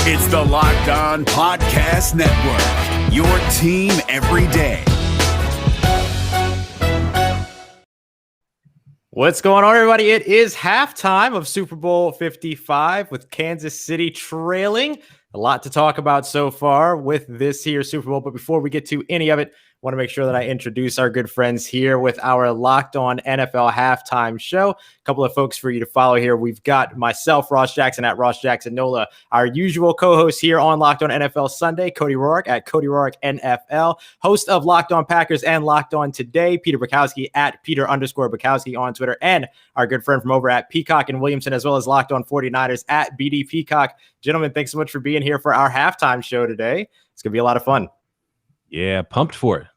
It's the Locked On Podcast Network, your team every day. What's going on, everybody? It is halftime of Super Bowl 55 with Kansas City trailing. A lot to talk about so far with this here Super Bowl. But before we get to any of it, I want to make sure that I introduce our good friends here with our Locked On NFL halftime show. A couple of folks for you to follow here. We've got myself, Ross Jackson at Ross Jackson Nola, our usual co-host here on Locked On NFL Sunday, Cody Roark at Cody Roark NFL, host of Locked On Packers and Locked On Today, Peter Bukowski at Peter_Bukowski on Twitter, and our good friend from over at Peacock and Williamson, as well as Locked On 49ers at BD Peacock. Gentlemen, thanks so much for being here for our halftime show today. It's going to be a lot of fun. Yeah, pumped for it.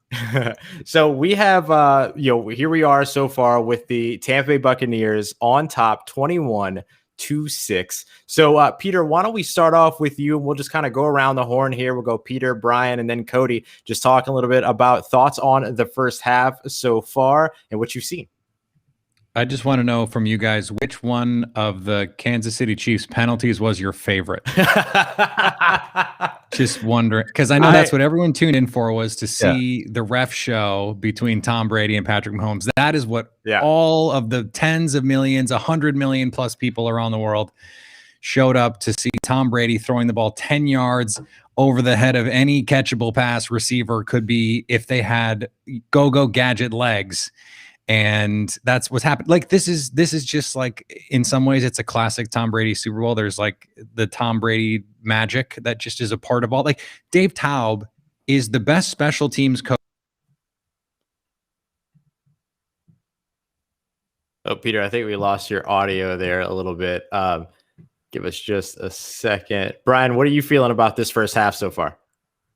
So we have, here we are so far with the Tampa Bay Buccaneers on top 21-6. So, Peter, why don't we start off with you and we'll just kind of go around the horn here. We'll go Peter, Brian, and then Cody, just talking a little bit about thoughts on the first half so far and what you've seen. I just want to know from you guys, which one of the Kansas City Chiefs penalties was your favorite? Just wondering, because I know that's what everyone tuned in for, was to see the ref show between Tom Brady and Patrick Mahomes. That is what all of the tens of millions, 100 million plus people around the world showed up to see. Tom Brady throwing the ball 10 yards over the head of any catchable pass receiver could be if they had go-go gadget legs. And that's what's happened. Like, this is just like, in some ways, it's a classic Tom Brady Super Bowl. There's like the Tom Brady magic that just is a part of all. Like, Dave Taub is the best special teams coach. Oh, Peter, I think we lost your audio there a little bit. Give us just a second. Brian, what are you feeling about this first half so far?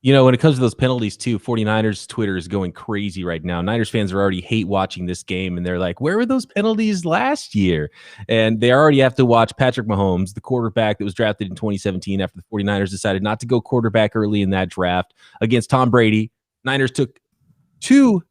You know, when it comes to those penalties too, 49ers Twitter is going crazy right now. Niners fans are already hate watching this game, and they're like, where were those penalties last year? And they already have to watch Patrick Mahomes, the quarterback that was drafted in 2017 after the 49ers decided not to go quarterback early in that draft, against Tom Brady. Niners took two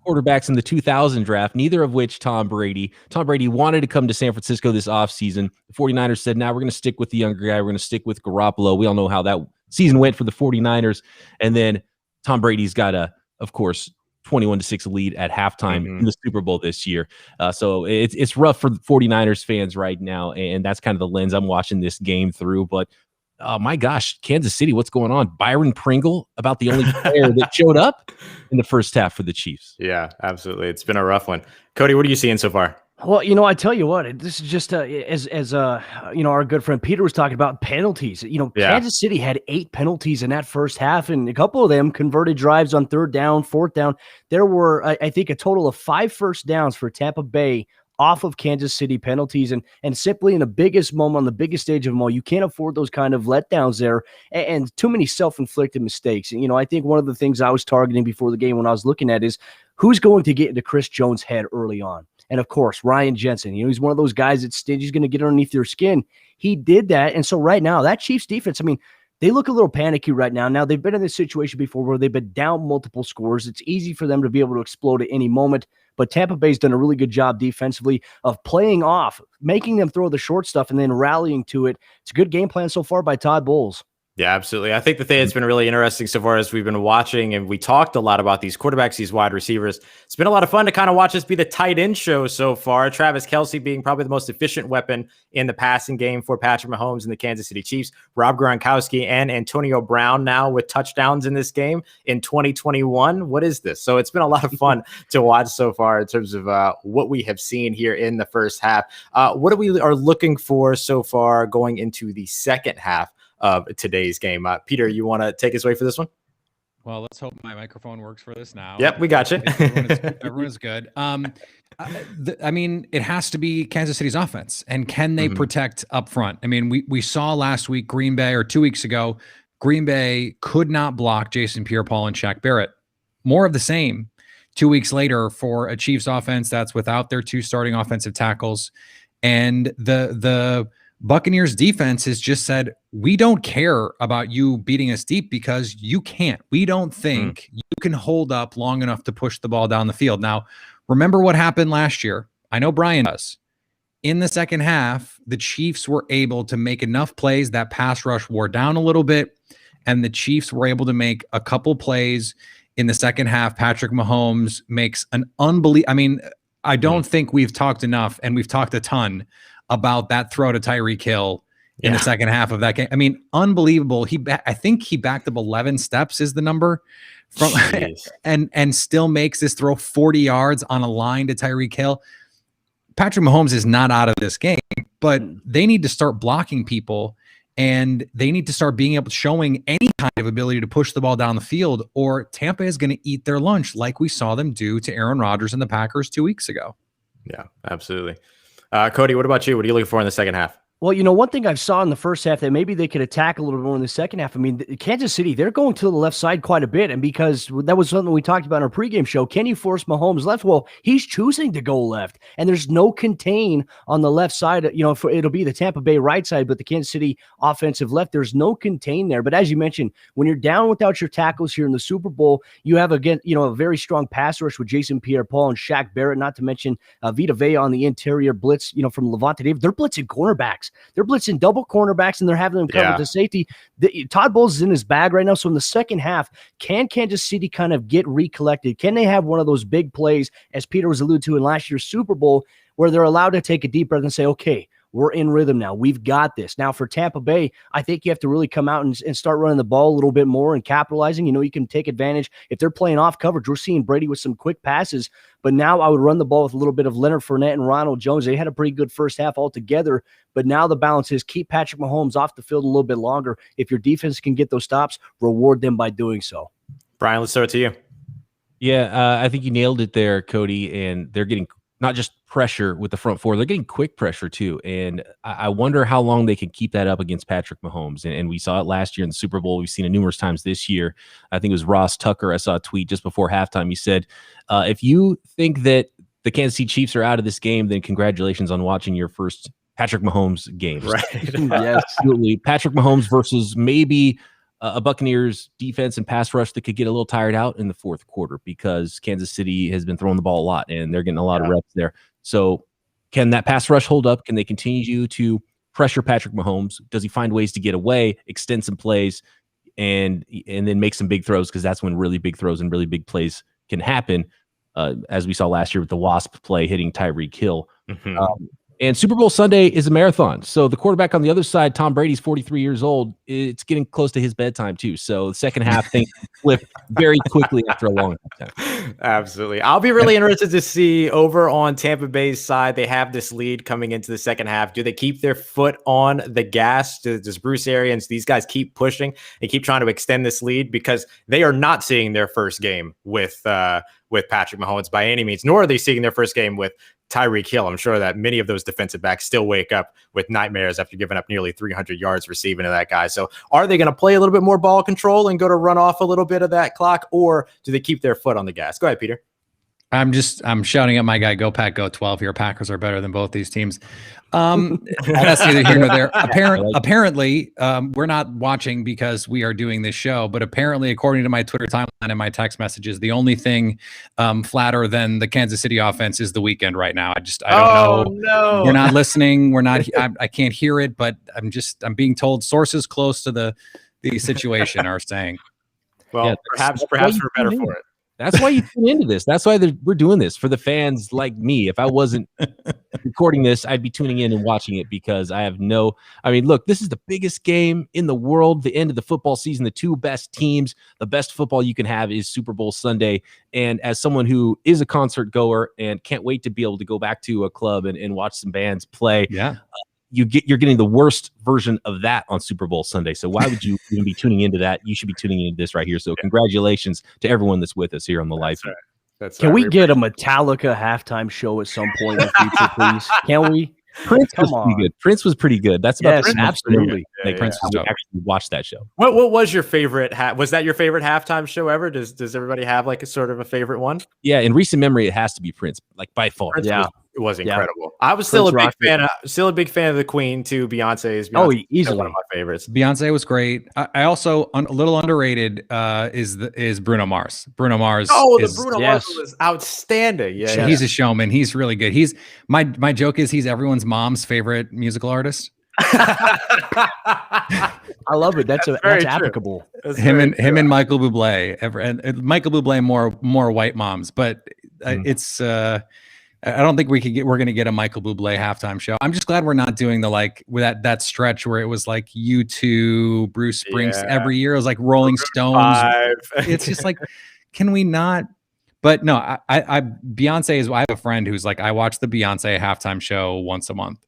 quarterbacks in the 2000 draft, neither of which Tom Brady. Tom Brady wanted to come to San Francisco this offseason. The 49ers said, now we're going to stick with the younger guy. We're going to stick with Garoppolo. We all know how that season went for the 49ers. And then Tom Brady's got of course, 21-6 lead at halftime in the Super Bowl this year. So it's rough for the 49ers fans right now. And that's kind of the lens I'm watching this game through. But my gosh, Kansas City, what's going on? Byron Pringle, about the only player that showed up in the first half for the Chiefs. Yeah, absolutely. It's been a rough one. Cody, what are you seeing so far? Well, I tell you what, this is just as our good friend Peter was talking about penalties. Kansas City had 8 penalties in that first half, and a couple of them converted drives on third down, fourth down. There were, I think, a total of 5 first downs for Tampa Bay off of Kansas City penalties, and simply in the biggest moment, on the biggest stage of them all, you can't afford those kind of letdowns there, and too many self-inflicted mistakes. And I think one of the things I was targeting before the game when I was looking at is who's going to get into Chris Jones' head early on. And of course, Ryan Jensen, he's one of those guys that's stingy, he's going to get underneath your skin. He did that. And so right now, that Chiefs defense, they look a little panicky right now. Now, they've been in this situation before where they've been down multiple scores. It's easy for them to be able to explode at any moment. But Tampa Bay's done a really good job defensively of playing off, making them throw the short stuff and then rallying to it. It's a good game plan so far by Todd Bowles. Yeah, absolutely. I think the thing that's been really interesting so far as we've been watching, and we talked a lot about these quarterbacks, these wide receivers. It's been a lot of fun to kind of watch this be the tight end show so far. Travis Kelce being probably the most efficient weapon in the passing game for Patrick Mahomes and the Kansas City Chiefs. Rob Gronkowski and Antonio Brown now with touchdowns in this game in 2021. What is this? So it's been a lot of fun to watch so far in terms of what we have seen here in the first half. What we are looking for so far going into the second half of today's game? Peter, you want to take us away for this one? Well, let's hope my microphone works for this now. Yep, we got you. Everyone is good. It has to be Kansas City's offense. And can they protect up front? We saw last week Green Bay, or 2 weeks ago, Green Bay could not block Jason Pierre-Paul and Shaq Barrett. More of the same 2 weeks later for a Chiefs offense that's without their 2 starting offensive tackles. And the Buccaneers defense has just said, we don't care about you beating us deep because you can't. We don't think you can hold up long enough to push the ball down the field. Now, remember what happened last year. I know Brian does. In the second half, the Chiefs were able to make enough plays. That pass rush wore down a little bit, and the Chiefs were able to make a couple plays in the second half. Patrick Mahomes makes an unbelievable. I mean, I don't think we've talked enough, and we've talked a ton about that throw to Tyreek Hill in the second half of that game. I mean, unbelievable. I think he backed up 11 steps is the number from, and still makes this throw 40 yards on a line to Tyreek Hill. Patrick Mahomes is not out of this game, but they need to start blocking people, and they need to start being able to showing any kind of ability to push the ball down the field, or Tampa is going to eat their lunch like we saw them do to Aaron Rodgers and the Packers 2 weeks ago. Yeah, absolutely. Cody, what about you? What are you looking for in the second half? Well, one thing I saw in the first half that maybe they could attack a little bit more in the second half. I mean, Kansas City, they're going to the left side quite a bit. And because that was something we talked about in our pregame show, can you force Mahomes left? Well, he's choosing to go left. And there's no contain on the left side. It'll be the Tampa Bay right side, but the Kansas City offensive left, there's no contain there. But as you mentioned, when you're down without your tackles here in the Super Bowl, you have, again, a very strong pass rush with Jason Pierre-Paul and Shaq Barrett, not to mention Vita Vea on the interior blitz, from Levante David. They're blitzing cornerbacks. They're blitzing double cornerbacks, and they're having them cover to safety. Todd Bowles is in his bag right now. So in the second half, can Kansas City kind of get recollected? Can they have one of those big plays, as Peter was alluded to in last year's Super Bowl, where they're allowed to take a deep breath and say, okay, we're in rhythm now. We've got this. Now for Tampa Bay, I think you have to really come out and start running the ball a little bit more and capitalizing. You can take advantage. If they're playing off coverage, we're seeing Brady with some quick passes. But now I would run the ball with a little bit of Leonard Fournette and Ronald Jones. They had a pretty good first half altogether. But now the balance is keep Patrick Mahomes off the field a little bit longer. If your defense can get those stops, reward them by doing so. Brian, let's throw it to you. Yeah, I think you nailed it there, Cody. And they're getting not just pressure with the front four, they're getting quick pressure too. And I wonder how long they can keep that up against Patrick Mahomes. And we saw it last year in the Super Bowl. We've seen it numerous times this year. I think it was Ross Tucker. I saw a tweet just before halftime. He said, if you think that the Kansas City Chiefs are out of this game, then congratulations on watching your first Patrick Mahomes game. Right. Yes, absolutely. Patrick Mahomes versus maybe a Buccaneers defense and pass rush that could get a little tired out in the fourth quarter, because Kansas City has been throwing the ball a lot and they're getting a lot of reps there. So can that pass rush hold up? Can they continue to pressure Patrick Mahomes? Does he find ways to get away, extend some plays, and then make some big throws? Because that's when really big throws and really big plays can happen, as we saw last year with the Wasp play hitting Tyreek Hill. And Super Bowl Sunday is a marathon. So the quarterback on the other side, Tom Brady's 43 years old. It's getting close to his bedtime too. So the second half things flip very quickly after a long time. Absolutely. I'll be really interested to see over on Tampa Bay's side. They have this lead coming into the second half. Do they keep their foot on the gas? Does Bruce Arians, these guys keep pushing and keep trying to extend this lead? Because they are not seeing their first game with Patrick Mahomes by any means, nor are they seeing their first game with Tyreek Hill. I'm sure that many of those defensive backs still wake up with nightmares after giving up nearly 300 yards receiving to that guy. So are they going to play a little bit more ball control and go to run off a little bit of that clock, or do they keep their foot on the gas? Go ahead, Peter. I'm shouting at my guy, go Pack, go 12 here. Packers are better than both these teams. That's neither here nor there. Apparently, we're not watching because we are doing this show, but apparently, according to my Twitter timeline and my text messages, the only thing flatter than the Kansas City offense is the weekend right now. I don't know. No. We're not listening. We're not. I can't hear it, but I'm being told sources close to the situation are saying. Well, yeah, perhaps we're better for it. That's why you tune into this. That's why we're doing this for the fans like me. If I wasn't recording this, I'd be tuning in and watching it, because look, this is the biggest game in the world, the end of the football season, the two best teams, the best football you can have is Super Bowl Sunday. And as someone who is a concert goer and can't wait to be able to go back to a club and watch some bands play, you're getting the worst version of that on Super Bowl Sunday. So why would you even be tuning into that? You should be tuning into this right here. So congratulations to everyone that's with us here on the live. Can we get a Metallica halftime show at some point in the future, please? Can we? Prince was pretty good. Prince was pretty good. That's about absolutely. Prince was actually watched that show. What was your favorite? Was that your favorite halftime show ever? Does everybody have like a sort of a favorite one? Yeah, in recent memory, it has to be Prince, like by far. Prince It was incredible. I was still a big fan of the Queen too. Beyonce easily one of my favorites. Beyonce was great. I also a little underrated is Bruno Mars. Bruno Mars. Bruno Mars was outstanding. Yeah, he's a showman. He's really good. He's my joke is he's everyone's mom's favorite musical artist. I love it. That's applicable. Him and Michael Bublé. And Michael Bublé more white moms, but it's. I don't think we're going to get a Michael Bublé halftime show. I'm just glad we're not doing with that stretch where it was like U2, Bruce Springsteen every year. It was like Rolling Stones. It's just like, can we not? But no, I Beyonce is. I have a friend who's like, I watch the Beyonce halftime show once a month.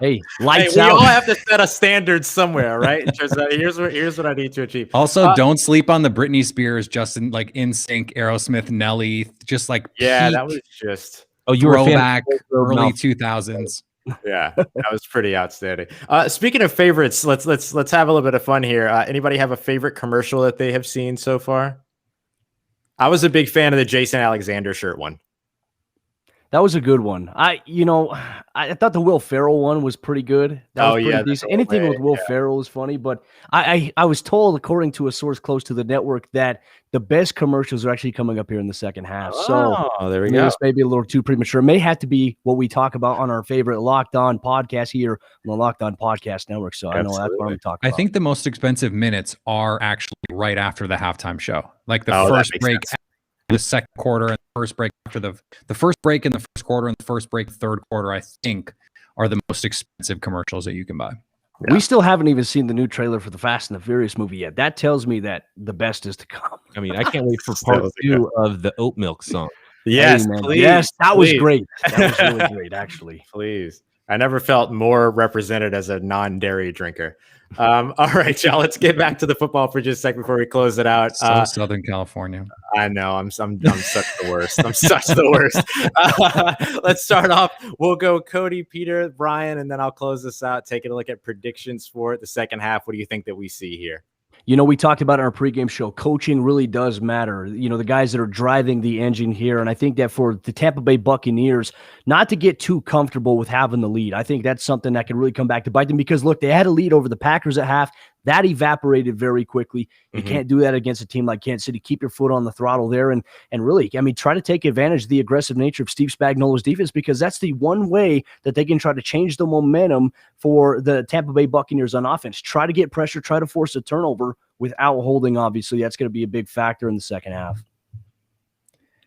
Hey, lights out. We all have to set a standard somewhere, right? Here's what I need to achieve. Also, don't sleep on the Britney Spears, Justin, like NSYNC, Aerosmith, Nelly, just like that was just you were back early 2000s. Yeah, that was pretty outstanding. Speaking of favorites, let's have a little bit of fun here. Anybody have a favorite commercial that they have seen so far? I was a big fan of the Jason Alexander shirt one. That was a good one. I thought the Will Ferrell one was pretty good. That was pretty decent. Anything with Will Ferrell is funny, but I was told, according to a source close to the network, that the best commercials are actually coming up here in the second half. So there we go. This may be a little too premature. It may have to be what we talk about on our favorite Locked On podcast here on the Locked On Podcast Network. So I know that's what I'm talking about. I think the most expensive minutes are actually right after the halftime show, like the first break. The second quarter and the first break after the first break in the first quarter and the first break third quarter, I think, are the most expensive commercials that you can buy. Yeah. We still haven't even seen the new trailer for the Fast and the Furious movie yet. That tells me that the best is to come. I mean, I can't wait for part 2 of the Oat Milk song. Yes, please. Yes, that was great. That was really great, actually. Please. I never felt more represented as a non-dairy drinker. All right, y'all. Let's get back to the football for just a second before we close it out. Southern California. I know. I'm such the worst. I'm such the worst. Let's start off. We'll go Cody, Peter, Brian, and then I'll close this out. Taking a look at predictions for the second half. What do you think that we see here? You know, we talked about in our pregame show, coaching really does matter. You know, the guys that are driving the engine here. And I think that for the Tampa Bay Buccaneers, not to get too comfortable with having the lead. I think that's something that can really come back to bite them because, look, they had a lead over the Packers at half. That evaporated very quickly. You can't do that against a team like Kansas City. Keep your foot on the throttle there and really, I mean, try to take advantage of the aggressive nature of Steve Spagnuolo's defense because that's the one way that they can try to change the momentum for the Tampa Bay Buccaneers on offense. Try to get pressure, try to force a turnover without holding, obviously. That's going to be a big factor in the second half.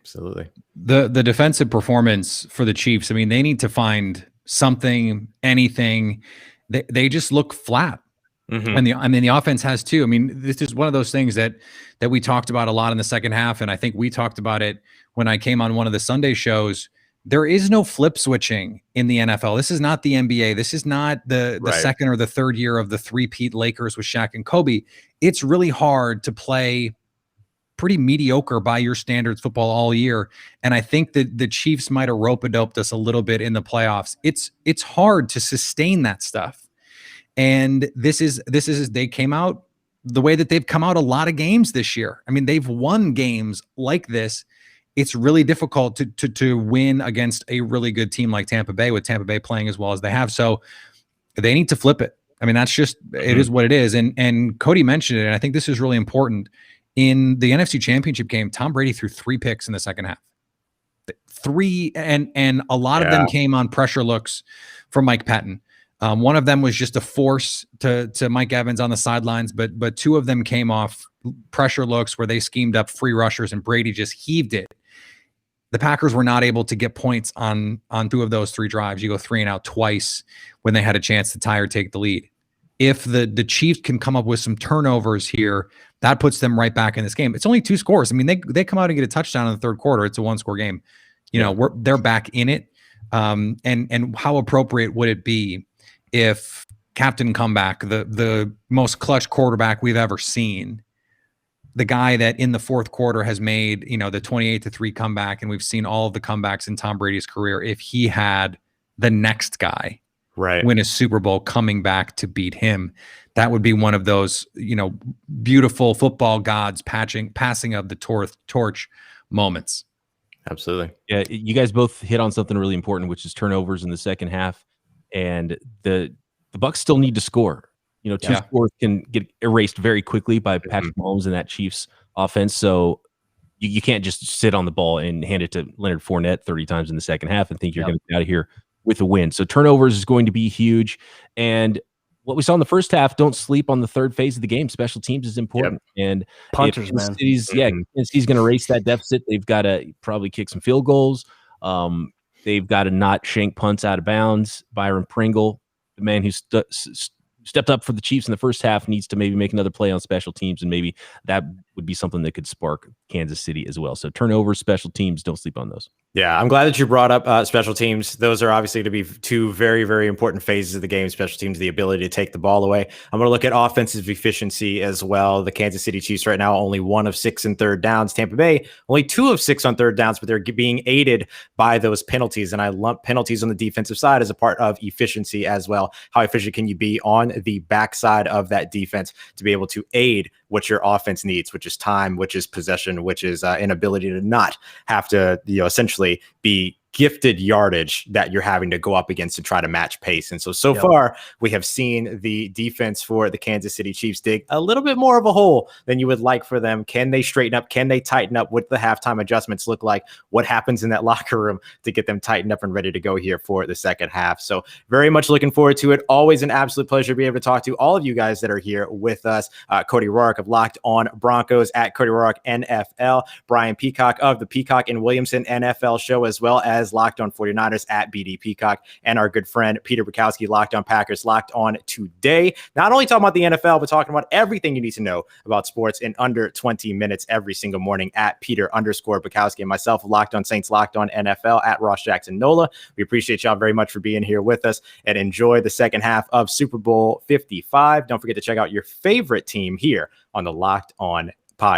Absolutely. The defensive performance for the Chiefs, I mean, they need to find something, anything. They just look flat. And the offense has too. I mean, this is one of those things that we talked about a lot in the second half. And I think we talked about it when I came on one of the Sunday shows. There is no flip switching in the NFL. This is not the NBA. This is not the second or the third year of the three-peat Lakers with Shaq and Kobe. It's really hard to play pretty mediocre by your standards football all year. And I think that the Chiefs might have rope-a-doped us a little bit in the playoffs. It's hard to sustain that stuff. And this is they came out the way that they've come out a lot of games this year. I mean, they've won games like this. It's really difficult to win against a really good team like Tampa Bay, with Tampa Bay playing as well as they have. So they need to flip it. I mean, that's just it is what it is. And Cody mentioned it, and I think this is really important. In the NFC Championship game, Tom Brady threw 3 picks in the second half. 3, and a lot of them came on pressure looks from Mike Patton. One of them was just a force to Mike Evans on the sidelines, but 2 of them came off pressure looks where they schemed up free rushers and Brady just heaved it. The Packers were not able to get points on 2 of those 3 drives. You go 3 and out twice when they had a chance to tie or take the lead. If the Chiefs can come up with some turnovers here, that puts them right back in this game. It's only 2 scores. I mean, they come out and get a touchdown in the third quarter. It's a 1-score game. You know, they're back in it. And how appropriate would it be if Captain Comeback, the most clutch quarterback we've ever seen, the guy that in the fourth quarter has made, you know, the 28-3 comeback, and we've seen all of the comebacks in Tom Brady's career, if he had the next guy win a Super Bowl coming back to beat him, that would be one of those, you know, beautiful football gods passing of the torch moments. Absolutely. Yeah, you guys both hit on something really important, which is turnovers in the second half, and the Bucs still need to score. Two scores can get erased very quickly by Patrick Mahomes and that Chiefs offense. So you can't just sit on the ball and hand it to Leonard Fournette 30 times in the second half and think you're going to get out of here with a win. So turnovers is going to be huge. And what we saw in the first half, don't sleep on the third phase of the game. Special teams is important. And punters, man. City's going to race that deficit. They've got to probably kick some field goals. They've got to not shank punts out of bounds. Byron Pringle, the man who stepped up for the Chiefs in the first half, needs to maybe make another play on special teams, and maybe that would be something that could spark Kansas City as well. So turnovers, special teams, don't sleep on those. Yeah, I'm glad that you brought up special teams. Those are obviously to be two very, very important phases of the game. Special teams, the ability to take the ball away. I'm going to look at offensive efficiency as well. The Kansas City Chiefs right now only 1 of 6 in third downs. Tampa Bay only 2 of 6 on third downs, but they're being aided by those penalties. And I lump penalties on the defensive side as a part of efficiency as well. How efficient can you be on the backside of that defense to be able to aid what your offense needs, which is time, which is possession, which is an ability to not have to, essentially be gifted yardage that you're having to go up against to try to match pace. And so far, we have seen the defense for the Kansas City Chiefs dig a little bit more of a hole than you would like for them. Can they straighten up? Can they tighten up? What the halftime adjustments look like? What happens in that locker room to get them tightened up and ready to go here for the second half? So very much looking forward to it. Always an absolute pleasure to be able to talk to all of you guys that are here with us. Cody Roark of Locked On Broncos at Cody Roark NFL. Brian Peacock of the Peacock and Williamson NFL show, as well as Locked On 49ers at BD Peacock, and our good friend Peter Bukowski, Locked On Packers, Locked On Today. Not only talking about the NFL, but talking about everything you need to know about sports in under 20 minutes every single morning at Peter_Bukowski, and myself, Locked On Saints, Locked On NFL at Ross Jackson Nola. We appreciate y'all very much for being here with us, and enjoy the second half of Super Bowl 55. Don't forget to check out your favorite team here on the Locked On podcast.